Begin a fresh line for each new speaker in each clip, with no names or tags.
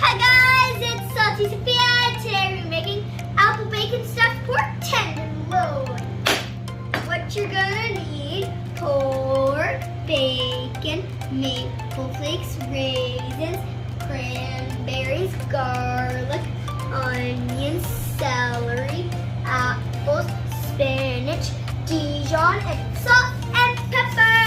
Hi guys, it's Sophia. Today we're making apple bacon stuffed pork tenderloin. What you're gonna need: pork, bacon, maple flakes, raisins, cranberries, garlic, onions, celery, apples, spinach, Dijon, and salt and pepper.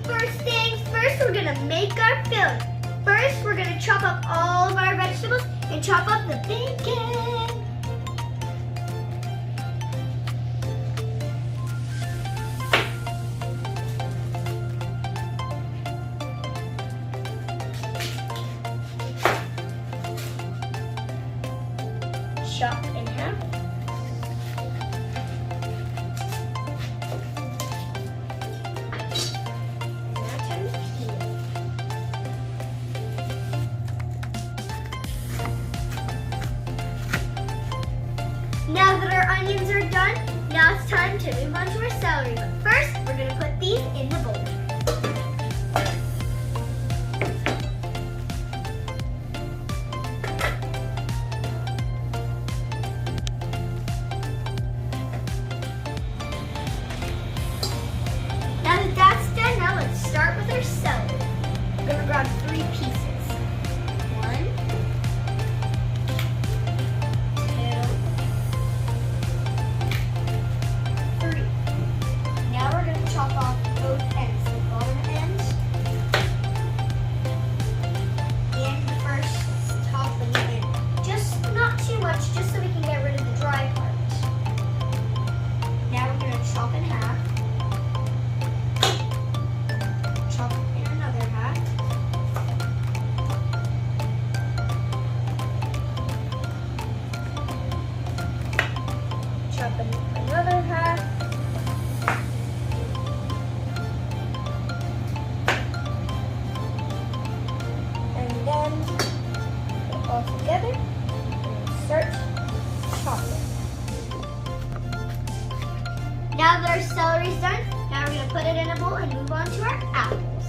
First things first, we're gonna make our filling. First, we're gonna chop up all of our vegetables and chop up the bacon. Chop in half. Now that our onions are done, now it's time to move on to our celery. But first, we're going to put these in the bowl. Now that that's done, now let's start with our celery. We're going to grab 3 pieces. 1, 2, 3. Now we're going to chop off both ends, the bottom end and the first top and end. Just not too much, just so we can get rid of the dry part. Now we're going to chop in half. Chop in another half. Chop in another half. And then put it all together and start chopping. Now that our celery's done, now we're going to put it in a bowl and move on to our apples.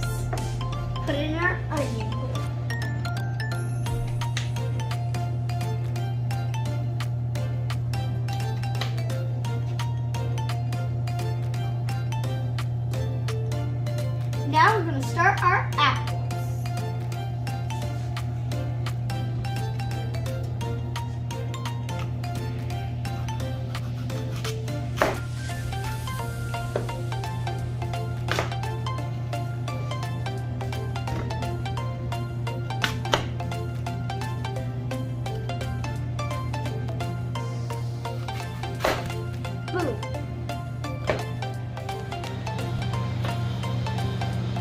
Put it in our onion bowl. Now we're going to start our apples. Boom.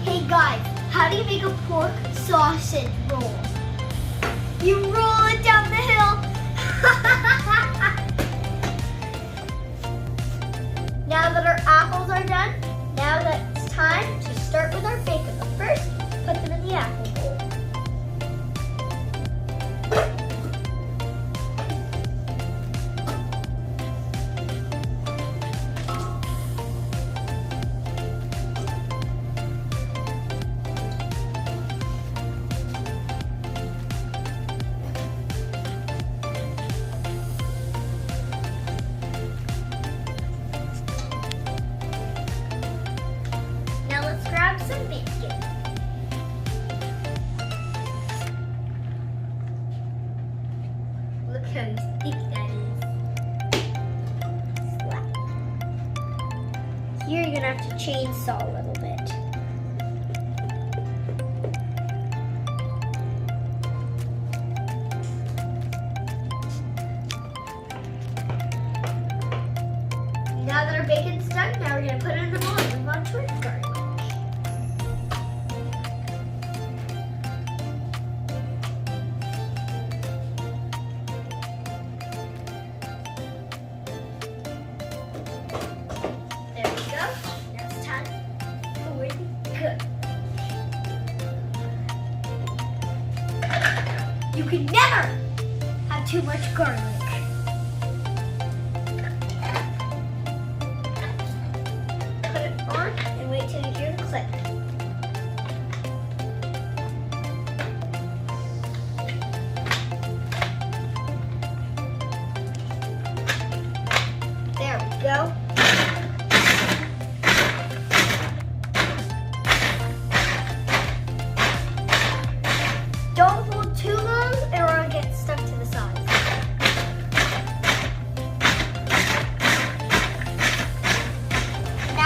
Hey guys, how do you make a pork sausage roll? You roll it down the hill. Now that our apples are done, now that it's time to start with our bacon. But first, put them in the apple bowl. Now let's grab some bacon. Look how thick that is. Slap. Here you're gonna have to chainsaw a little bit. Now that our bacon's done, now we're gonna put it in the bowl and move on to our garlic. There we go. Now it's time for the cook. You can never have too much garlic. Put it on and wait till you hear the click.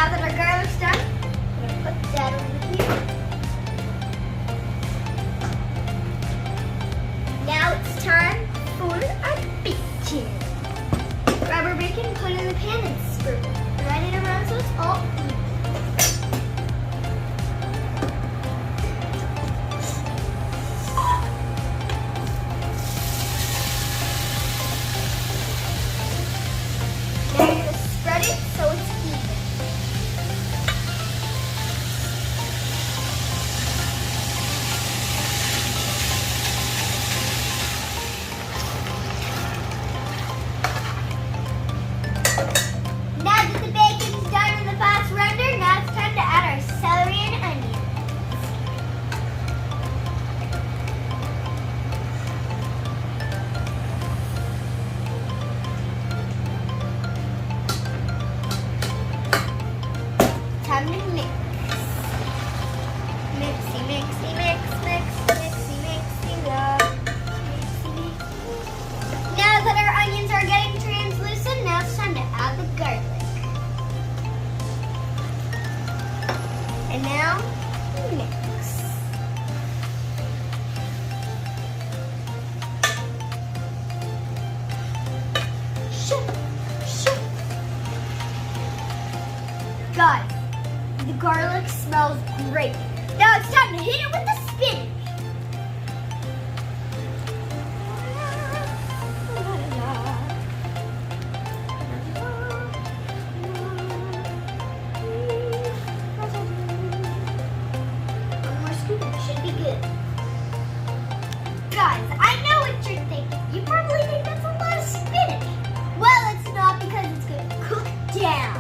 Now that our garlic's done, I'm gonna put that over here. Now it's time for our bacon. Grab our bacon, put it in the pan, and spread it right around so it's all even. Now you're going to spread it so it's even. Now that the bacon's done and the fat's rendered, now it's time to add our celery and onions. Time to mix. Mixy, mixy, mix, mix, mixy, mixy, up. Mixy, mixy. Now that our onions are getting translucent, now it's time to add the garlic. And now, mix. Guys, the garlic smells great. Now it's time to hit it with the spinach. One more scoop and it should be good. Guys, I know what you're thinking. You probably think that's a lot of spinach. Well, it's not because it's going to cook down.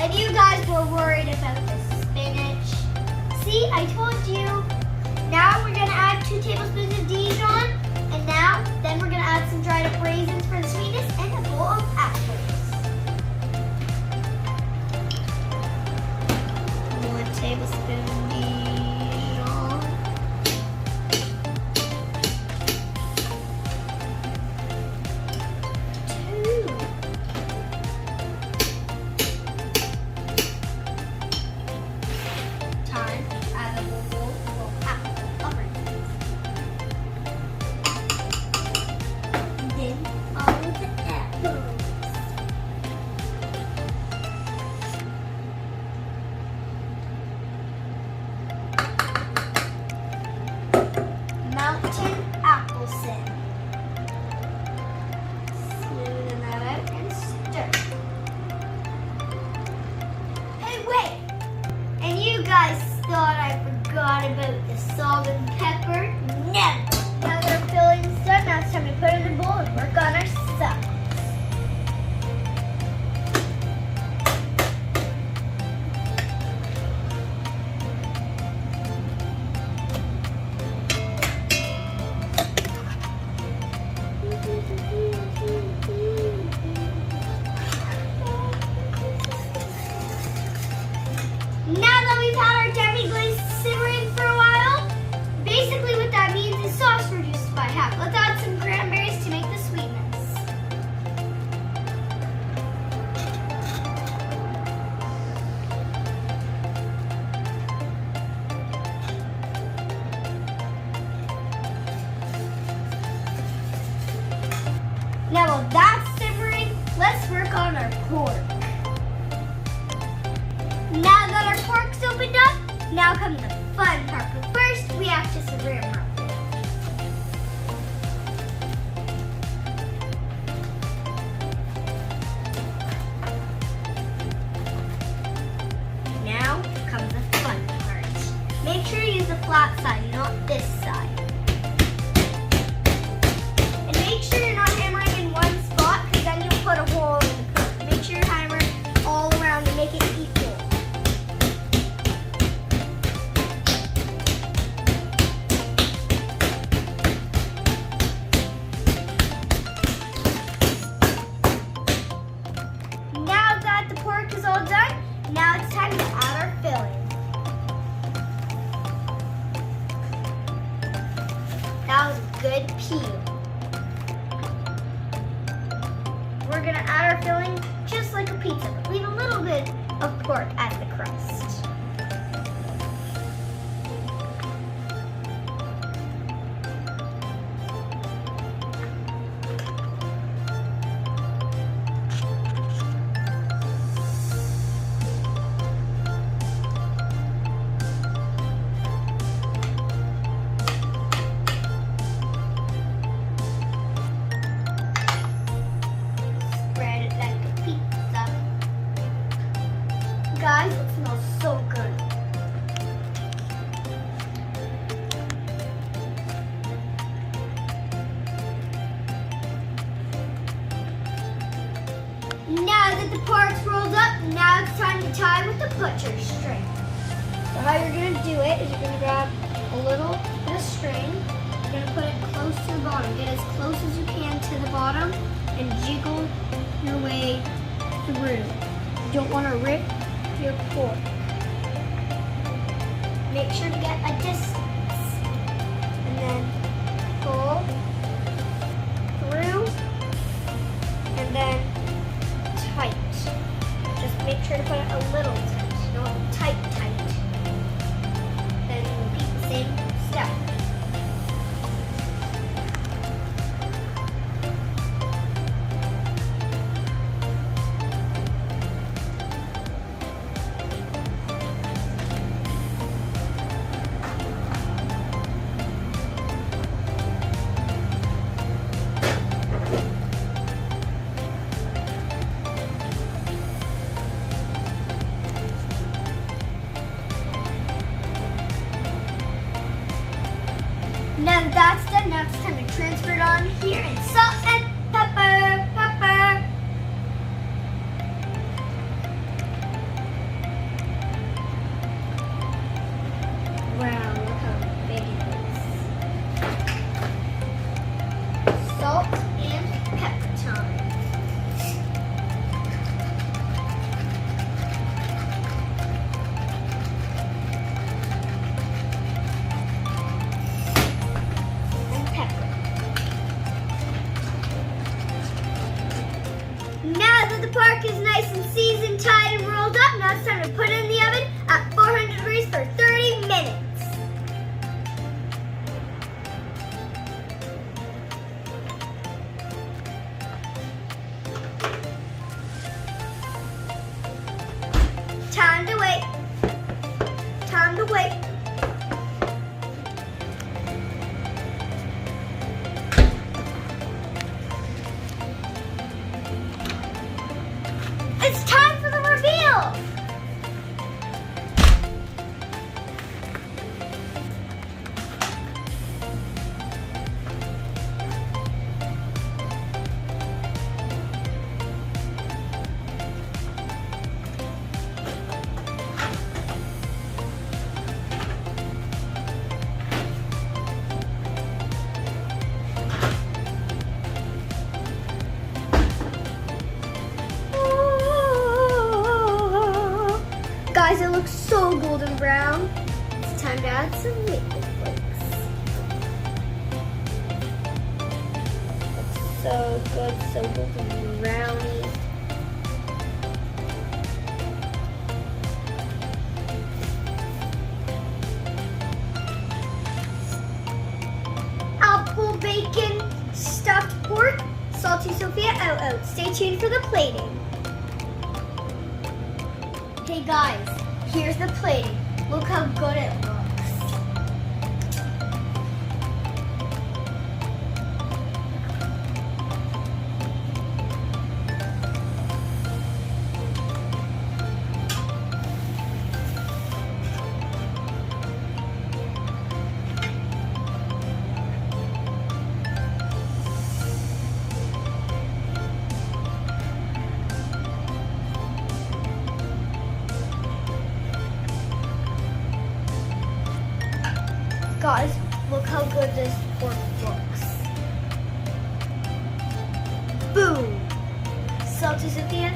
And you guys were worried about the spinach. See, I told you. Now we're going to add 2 tablespoons of Dijon. And now, then we're going to add some dried up raisins for the sweetness and a bowl of apples. 1 tablespoon Dijon. 2. Time to add a bowl of apple of raisins. And then all of the apples. Mountain applesin. Smoothing that out and stir. Hey, wait! And you guys thought I forgot about the salt and pepper? No! Now that our filling's done, now it's time to put it in the bowl and work on our sauce. Now that we've had our demi glaze simmering for a while, basically what that means is sauce reduced by half. Let's add some cranberries to make the sweetness. Now while that's simmering, let's work on our pork. Now that our pork's opened up, now comes the fun part. But first, we have to rim it. Now comes the fun part. Make sure you use the flat side, not this side. And make sure you're not hammering in one spot, because then you'll put a hole in the pork. Make sure you hammer all around to make it equal. Is all done. Now it's time to add our filling. That was a good peel. We're gonna add our filling just like a pizza, but leave a little of pork as the crust. Guys, it smells so good. Now that the pork's rolled up, now it's time to tie with the butcher string. So how you're going to do it is you're going to grab a little bit of string. You're going to put it close to the bottom. Get as close as you can to the bottom and jiggle your way through. You don't want to rip your pork. Make sure to get a distance and then pull through and then tight. Just make sure to put it a little tight, not tight. Then repeat the same step. Now that that's done, now it's time to transfer it on here and salt and pepper. Wow, look how big it is. Salt and pepper time. Now that the pork is nice and seasoned, tied, and rolled up, now it's time to put it in the oven at 400 degrees for 30 minutes. Time to wait. Time to wait. It's time for the reveal! Guys, it looks so golden brown. It's time to add some maple flakes. Looks so good, so golden browny. Apple bacon, stuffed pork, salty Sophia out. Stay tuned for the plating. Hey guys, here's the plating. Look how good it looks. Guys, look how good this pork looks. Boom! Salty Sophia,